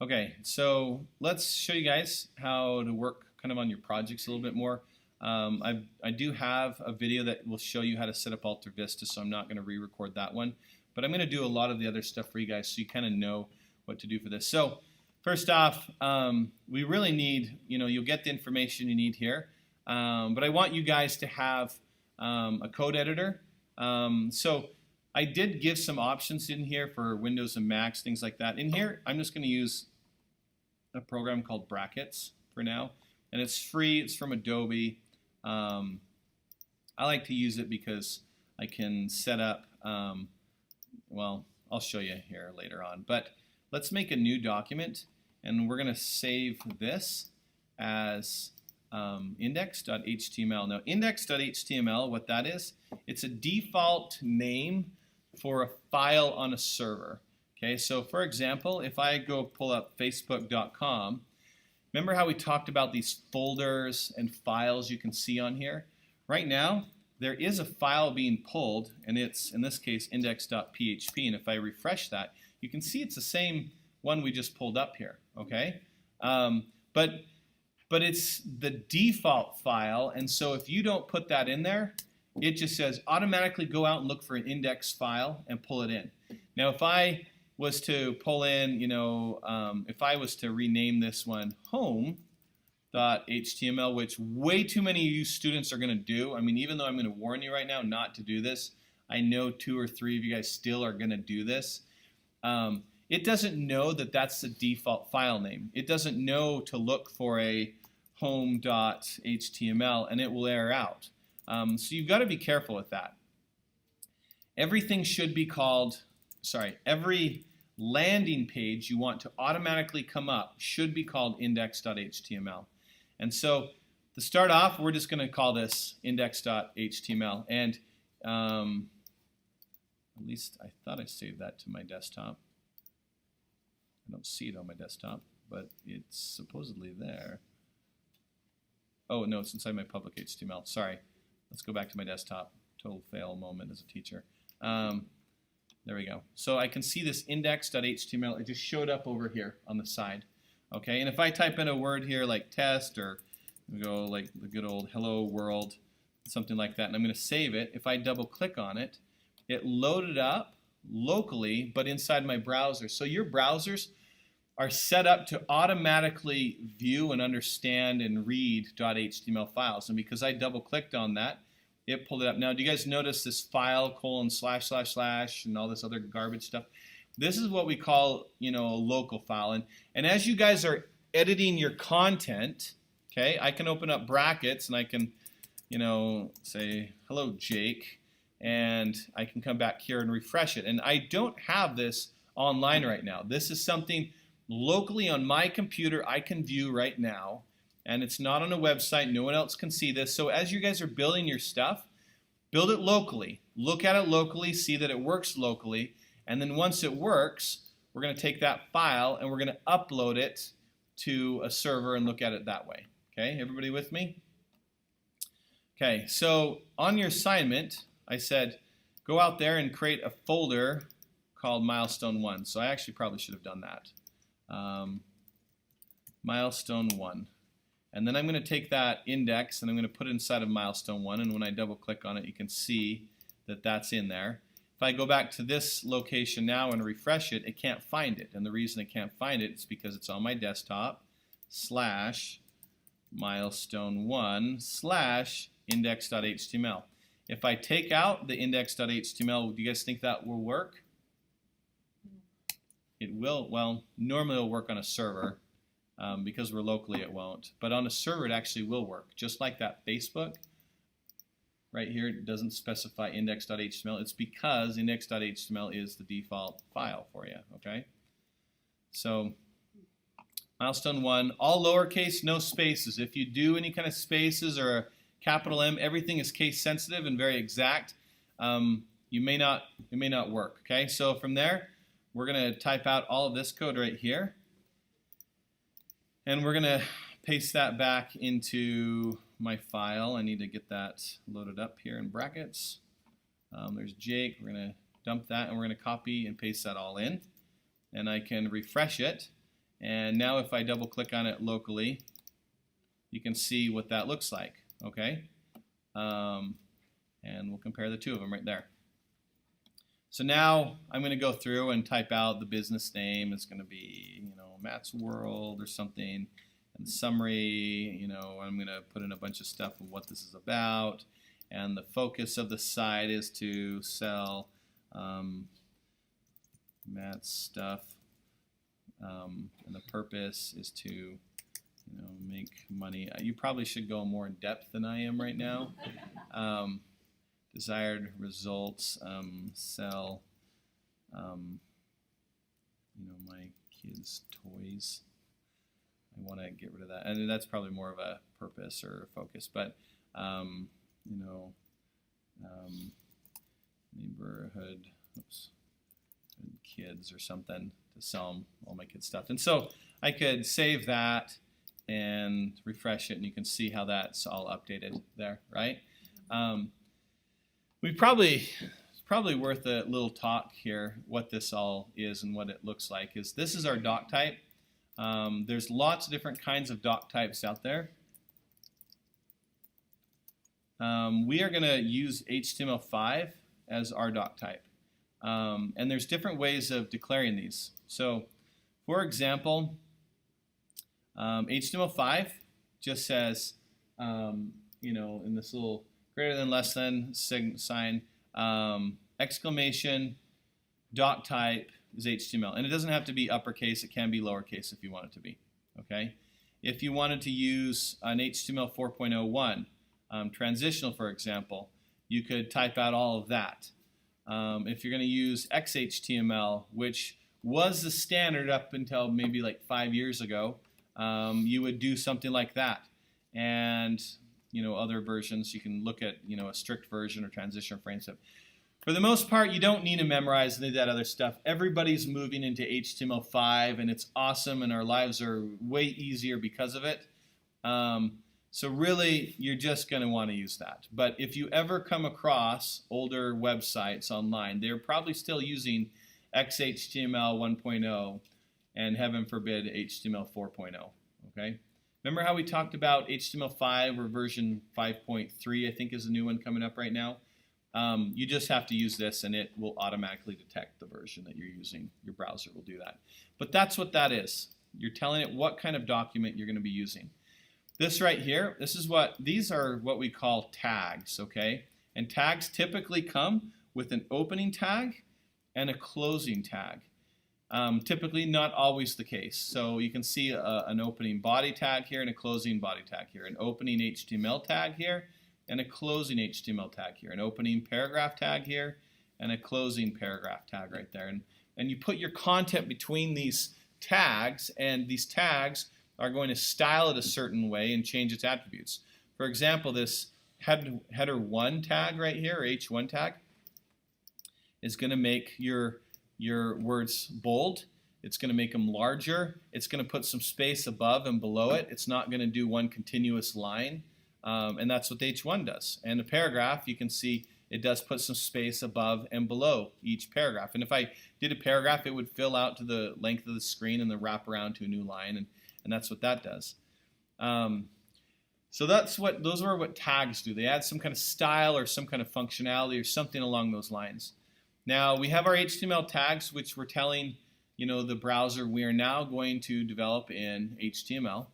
Okay, so let's show you guys how to work kind of on your projects a little bit more. I do have a video that will show you how to set up Alta Vista, so I'm not going to re-record that one. But I'm going to do a lot of the other stuff for you guys so you kind of know what to do for this. So first off, we really need, you'll get the information you need here. But I want you guys to have a code editor. So I did give some options in here for Windows and Macs, things like that. In here, I'm just going to use a program called Brackets for now. And it's free. It's from Adobe. I like to use it because I can set up, well, I'll show you here later on. But let's make a new document. And we're going to save this as index.html. Now, index.html, what that is, it's a default name for a file on a server. Okay, so for example, if I go pull up facebook.com, remember how we talked about these folders and files you can see on here? Right now, there is a file being pulled, and it's, in this case, index.php, and if I refresh that, you can see it's the same one we just pulled up here, okay? But it's the default file, and so if you don't put that in there, it just says automatically go out and look for an index file and pull it in. Now, if I was to pull in, if I was to rename this one home.html, which way too many of you students are going to do. I mean, even though I'm going to warn you right now not to do this, I know 2 or 3 of you guys still are going to do this. It doesn't know that that's the default file name. It doesn't know to look for a home.html, and it will error out. So you've got to be careful with that. Everything should be called, every landing page you want to automatically come up should be called index.html. And so to start off, we're just going to call this index.html. And at least I thought I saved that to my desktop. I don't see it on my desktop, but it's supposedly there. Oh, no, it's inside my public HTML. Sorry. Let's go back to my desktop. Total fail moment as a teacher. There we go. So I can see this index.html. It just showed up over here on the side. Okay, and if I type in a word here like test, or we go like the good old hello world, something like that, and I'm going to save it. If I double click on it, it loaded up locally, but inside my browser. So your browsers are set up to automatically view and understand and read .html files. And because I double clicked on that, it pulled it up. Now, do you guys notice this file : / and all this other garbage stuff? This is what we call, a local file. And as you guys are editing your content, okay, I can open up brackets and I can, say hello Jake, and I can come back here and refresh it. And I don't have this online right now. This is something locally on my computer I can view right now, and it's not on a website. No one else can see this. So as you guys are building your stuff, build it locally. Look at it locally, see that it works locally, and then once it works, we're going to take that file and we're going to upload it to a server and look at it that way. Okay, everybody with me? Okay, so on your assignment, I said go out there and create a folder called milestone 1. So I actually probably should have done that. Milestone 1. And then I'm going to take that index and I'm going to put it inside of milestone 1, and when I double click on it, you can see that that's in there. If I go back to this location now and refresh it, it can't find it. And the reason it can't find it is because it's on my desktop / milestone 1 / index.html. If I take out the index.html, do you guys think that will work? It will. Well, normally it'll work on a server. Because we're locally, it won't. But on a server, it actually will work. Just like that Facebook, right here, it doesn't specify index.html. It's because index.html is the default file for you, okay? So milestone 1, all lowercase, no spaces. If you do any kind of spaces or a capital M, everything is case sensitive and very exact. It may not work, okay? So from there, we're going to type out all of this code right here. And we're going to paste that back into my file. I need to get that loaded up here in brackets. There's Jake. We're going to dump that, and we're going to copy and paste that all in. And I can refresh it. And now if I double click on it locally, you can see what that looks like. Okay, and we'll compare the two of them right there. So now I'm going to go through and type out the business name. It's going to be, Matt's World or something. And summary, I'm going to put in a bunch of stuff of what this is about. And the focus of the site is to sell Matt's stuff. And the purpose is to, make money. You probably should go more in depth than I am right now. Desired results, sell, my kids' toys. I want to get rid of that. And that's probably more of a purpose or a focus. But, neighborhood, kids or something to sell them all my kids' stuff. And so I could save that and refresh it, and you can see how that's all updated there, right? It's probably worth a little talk here. What this all is and what it looks like is this is our doc type. There's lots of different kinds of doc types out there. We are going to use HTML5 as our doc type. And there's different ways of declaring these. So, for example, HTML5 just says, in this little greater than, less than sign, exclamation, doc type is HTML. And it doesn't have to be uppercase. It can be lowercase if you want it to be. Okay? If you wanted to use an HTML 4.01, transitional, for example, you could type out all of that. If you're going to use XHTML, which was the standard up until maybe like 5 years ago, you would do something like that. And other versions, you can look at a strict version or transition or frame stuff. For the most part, you don't need to memorize any of that other stuff. Everybody's moving into HTML5, and it's awesome, and our lives are way easier because of it. So really, you're just going to want to use that. But if you ever come across older websites online, they're probably still using XHTML 1.0 and, heaven forbid, HTML 4.0. Okay? Remember how we talked about HTML5 or version 5.3, I think is the new one coming up right now? You just have to use this, and it will automatically detect the version that you're using. Your browser will do that. But that's what that is. You're telling it what kind of document you're going to be using. This right here, these are what we call tags, okay? And tags typically come with an opening tag and a closing tag. Typically not always the case. So you can see an opening body tag here and a closing body tag here, an opening HTML tag here and a closing HTML tag here, an opening paragraph tag here and a closing paragraph tag right there. And you put your content between these tags, and these tags are going to style it a certain way and change its attributes. For example, this header 1 tag right here, or H1 tag, is going to make your words bold. It's going to make them larger. It's going to put some space above and below it. It's not going to do one continuous line, and that's what the H1 does. And a paragraph, you can see it does put some space above and below each paragraph. And if I did a paragraph, it would fill out to the length of the screen and then wrap around to a new line, and that's what that does. So those are what tags do. They add some kind of style or some kind of functionality or something along those lines. Now we have our HTML tags, which we're telling the browser we are now going to develop in HTML.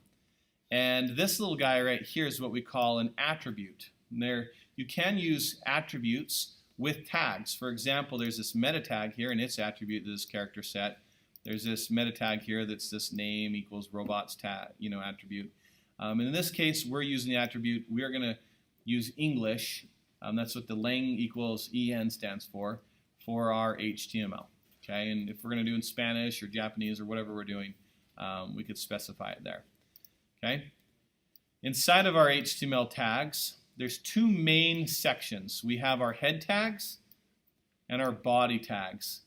And this little guy right here is what we call an attribute. And you can use attributes with tags. For example, there's this meta tag here, and its attribute is this character set. There's this meta tag here that's this name equals robots tag, attribute. And in this case, we're using the attribute. We are going to use English. That's what the lang equals en stands for our HTML. Okay, and if we're going to do in Spanish or Japanese or whatever we're doing, we could specify it there. Okay. Inside of our HTML tags, there's two main sections. We have our head tags and our body tags.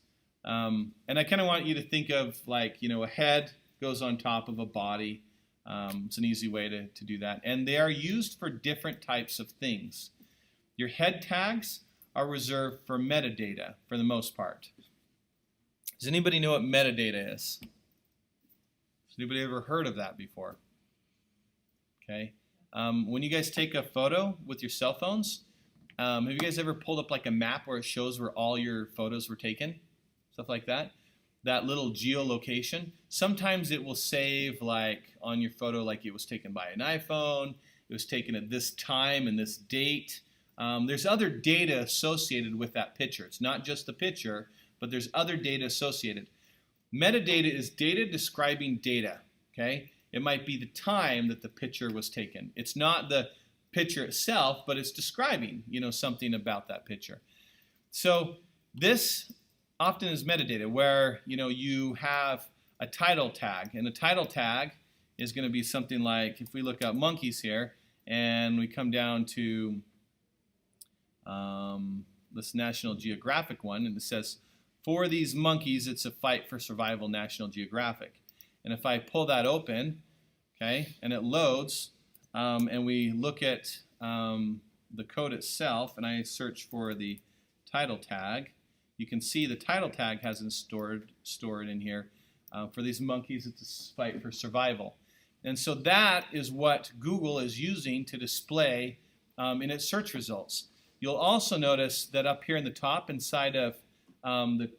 And I kind of want you to think of like, a head goes on top of a body. It's an easy way to do that. And they are used for different types of things. Your head tags are reserved for metadata for the most part. Does anybody know what metadata is? Does Anybody ever heard of that before? Okay. When you guys take a photo with your cell phones, have you guys ever pulled up like a map where it shows where all your photos were taken? Stuff like that. That little geolocation. Sometimes it will save like on your photo like it was taken by an iPhone, it was taken at this time and this date. There's other data associated with that picture. It's not just the picture, but there's other data associated. Metadata is data describing data, okay? It might be the time that the picture was taken. It's not the picture itself, but it's describing, something about that picture. So this often is metadata where, you have a title tag, and a title tag is going to be something like, if we look up monkeys here, and we come down to this National Geographic one, and it says, for these monkeys, it's a fight for survival, National Geographic. And if I pull that open, okay, and it loads, and we look at the code itself, and I search for the title tag, you can see the title tag hasn't stored in here. For these monkeys, it's a fight for survival. And so that is what Google is using to display in its search results. You'll also notice that up here in the top, inside of the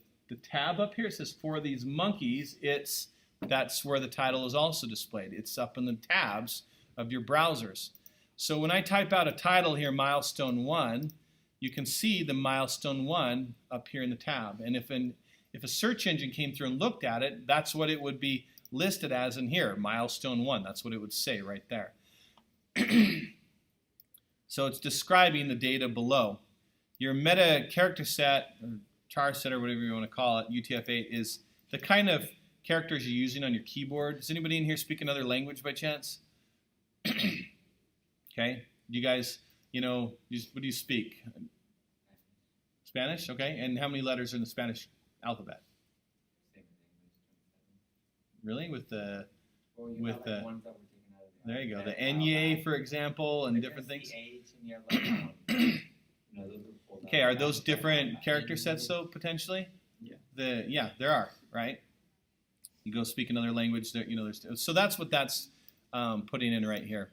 tab up here, it says for these monkeys, that's where the title is also displayed. It's up in the tabs of your browsers. So when I type out a title here, milestone 1, you can see the milestone 1 up here in the tab. And if a search engine came through and looked at it, that's what it would be listed as in here, milestone 1. That's what it would say right there. So it's describing the data below. Your meta character set, or char set, or whatever you want to call it, UTF-8, is the kind of characters you're using on your keyboard. Does anybody in here speak another language by chance? Okay. You guys, what do you speak? Spanish? Okay. And how many letters are in the Spanish alphabet? Really? There you go. The Enye, for example, and different things. Okay, are those different character sets though, potentially? Yeah. There are, right? You go speak another language, so that's what that's putting in right here.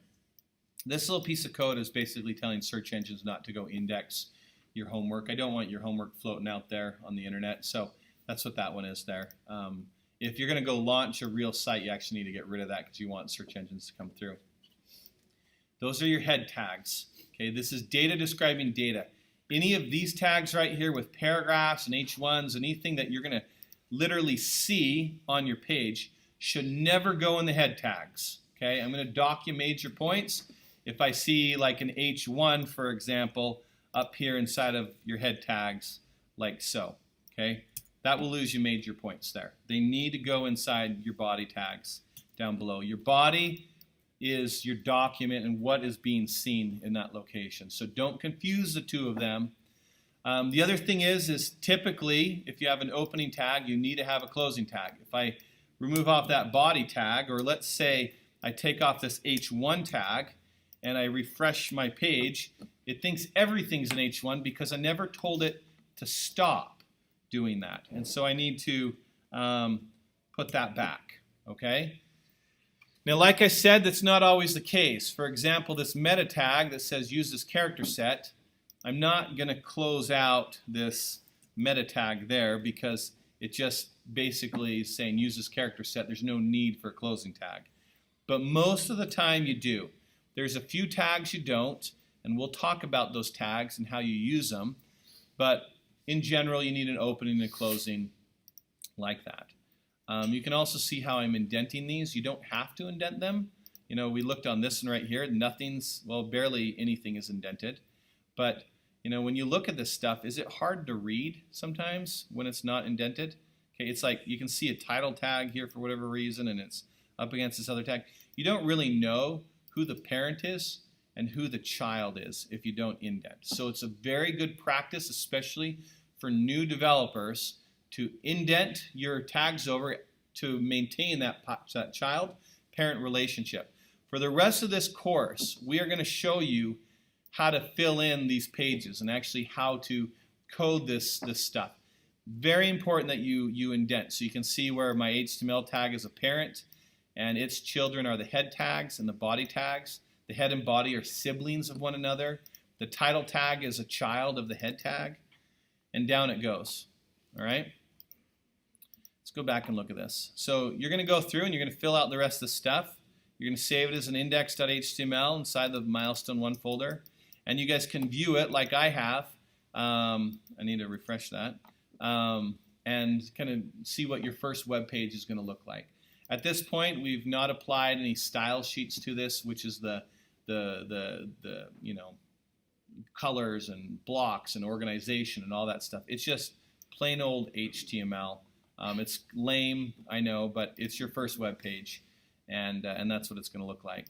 This little piece of code is basically telling search engines not to go index your homework. I don't want your homework floating out there on the internet, so that's what that one is there. If you're going to go launch a real site, you actually need to get rid of that because you want search engines to come through. Those are your head tags. Okay, this is data describing data. Any of these tags right here with paragraphs and H1s, anything that you're going to literally see on your page should never go in the head tags. Okay, I'm going to dock you major points. If I see like an H1, for example, up here inside of your head tags, like so. Okay. That will lose you major points there. They need to go inside your body tags down below. Your body is your document and what is being seen in that location. So don't confuse the two of them. The other thing is typically if you have an opening tag, you need to have a closing tag. If I remove off that body tag, or let's say I take off this H1 tag and I refresh my page, it thinks everything's an H1 because I never told it to stop doing that. And so I need to put that back, okay? Now, like I said, that's not always the case. For example, this meta tag that says use this character set, I'm not going to close out this meta tag there because it just basically is saying use this character set. There's no need for a closing tag. But most of the time you do. There's a few tags you don't, and we'll talk about those tags and how you use them. But in general, you need an opening and a closing like that. You can also see how I'm indenting these. You don't have to indent them. We looked on this one right here. Barely anything is indented. But, when you look at this stuff, is it hard to read sometimes when it's not indented? Okay, it's like you can see a title tag here for whatever reason, and it's up against this other tag. You don't really know who the parent is and who the child is if you don't indent. So it's a very good practice, especially for new developers, to indent your tags over to maintain that child-parent relationship. For the rest of this course, we are going to show you how to fill in these pages and actually how to code this stuff. Very important that you indent. So you can see where my HTML tag is a parent and its children are the head tags and the body tags. The head and body are siblings of one another. The title tag is a child of the head tag, and down it goes. All right? Let's go back and look at this. So you're going to go through and you're going to fill out the rest of the stuff. You're going to save it as an index.html inside the milestone 1 folder, and you guys can view it like I have. I need to refresh that, and kind of see what your first web page is going to look like. At this point, we've not applied any style sheets to this, which is the you know, colors and blocks and organization and all that stuff. It's just plain old HTML. It's lame, I know, but it's your first web page, and that's what it's going to look like.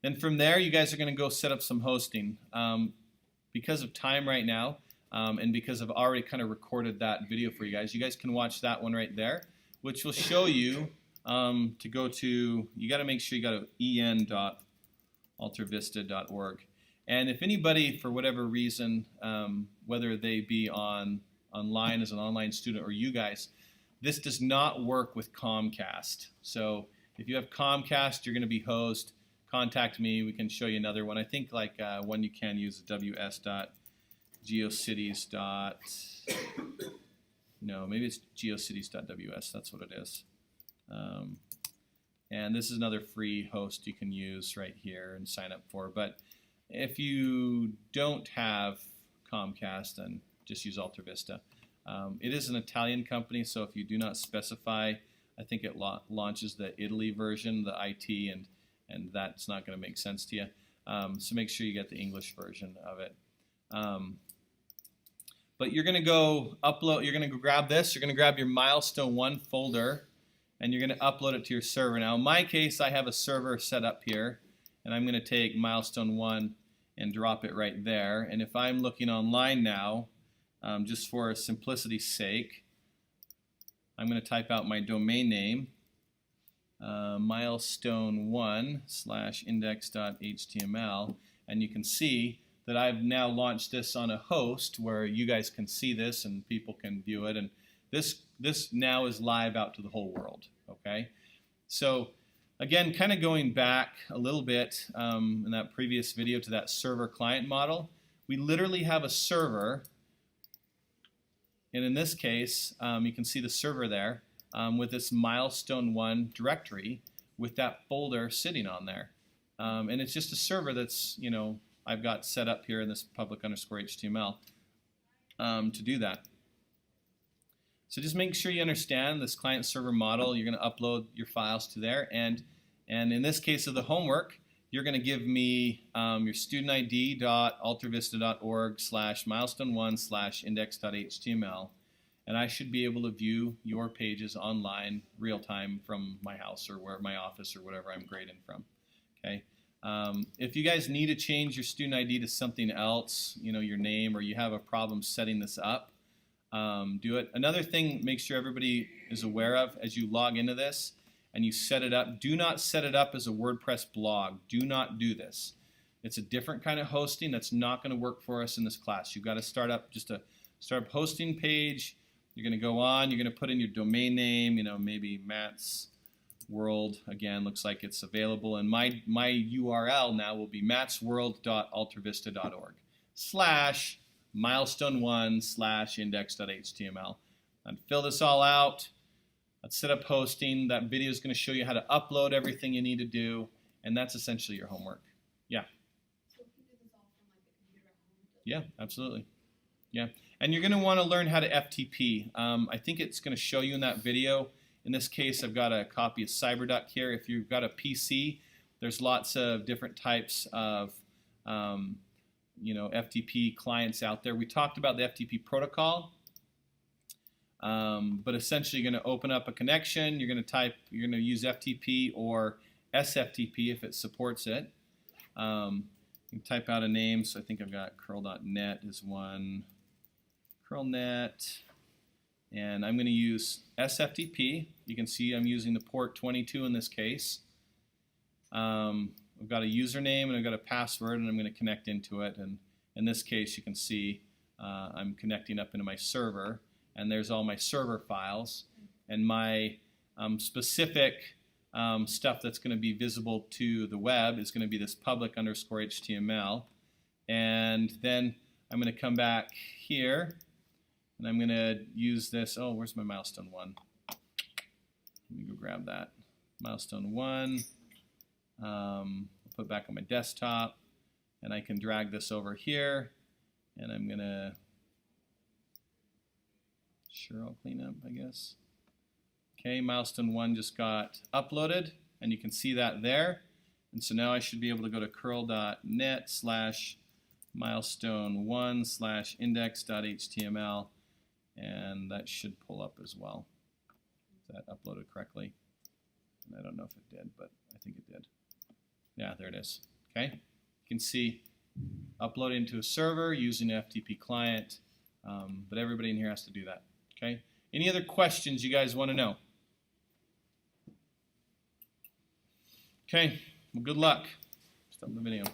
Then from there, you guys are going to go set up some hosting. Because of time right now, and because I've already kind of recorded that video for you guys can watch that one right there, which will show you to go to, you got to make sure you got to en.altervista.org. And if anybody, for whatever reason, whether they be online as an online student or you guys, this does not work with Comcast. So if you have Comcast, you're going to be host. Contact me. We can show you another one. I think like one you can use is ws.geocities. No, maybe it's geocities.ws. That's what it is. And this is another free host you can use right here and sign up for. But if you don't have Comcast, then just use Alta Vista. It is an Italian company, so if you do not specify, I think it launches the Italy version, the IT, and that's not going to make sense to you. So make sure you get the English version of it. But you're going to go upload, you're going to go grab this, you're going to grab your milestone 1 folder, and you're going to upload it to your server. Now in my case, I have a server set up here, and I'm going to take milestone 1 and drop it right there. And if I'm looking online now, just for simplicity's sake, I'm going to type out my domain name, milestone1/index.html, and you can see that I've now launched this on a host where you guys can see this and people can view it, and this now is live out to the whole world. Okay, so again, kind of going back a little bit in that previous video to that server client model, we literally have a server, and in this case you can see the server there with this milestone 1 directory with that folder sitting on there, and it's just a server that's, you know, I've got set up here in this public_HTML to do that. So just make sure you understand this client-server model. You're going to upload your files to there, and in this case of the homework, you're going to give me your student id.altervista.org/milestone1/index.html, and I should be able to view your pages online real-time from my house or my office or whatever I'm grading from. Okay. If you guys need to change your student ID to something else, you know, your name, or you have a problem setting this up, do it. Another thing, make sure everybody is aware of as you log into this and you set it up, do not set it up as a WordPress blog. Do not do this. It's a different kind of hosting that's not going to work for us in this class. You've got to start up just a startup hosting page. You're going to go on, you're going to put in your domain name, you know, maybe Matt's World, again, looks like it's available, and my URL now will be mattsworld.altervista.org/milestone1/index.html. And fill this all out. Let's set up hosting. That video is going to show you how to upload everything you need to do, and that's essentially your homework. Yeah. So can you do this all from like the computer at home? Yeah, absolutely. Yeah, and you're going to want to learn how to FTP. I think it's going to show you in that video. In this case, I've got a copy of CyberDuck here. If you've got a PC, there's lots of different types of you know, FTP clients out there. We talked about the FTP protocol, but essentially you're going to open up a connection. You're going to use FTP or SFTP if it supports it. You can type out a name. So I think I've got curl.net is one. Curlnet. And I'm going to use SFTP. You can see I'm using the port 22 in this case. I've got a username and I've got a password, and I'm going to connect into it. And in this case, you can see I'm connecting up into my server, and there's all my server files. And my specific stuff that's going to be visible to the web is going to be this public underscore HTML. And then I'm going to come back here, and I'm going to use this. Oh, where's my milestone 1? Let me go grab that. Milestone 1. I'll put it back on my desktop, and I can drag this over here, and I'm going to, sure, I'll clean up, I guess. Okay, milestone 1 just got uploaded, and you can see that there. And so now I should be able to go to curl.net/milestone1/index.html, and that should pull up as well. Is that uploaded correctly? And I don't know if it did, but I think it did. Yeah, there it is. Okay, you can see uploading to a server using an FTP client, but everybody in here has to do that. Okay. Any other questions you guys want to know? Okay. Well, good luck. Stop the video.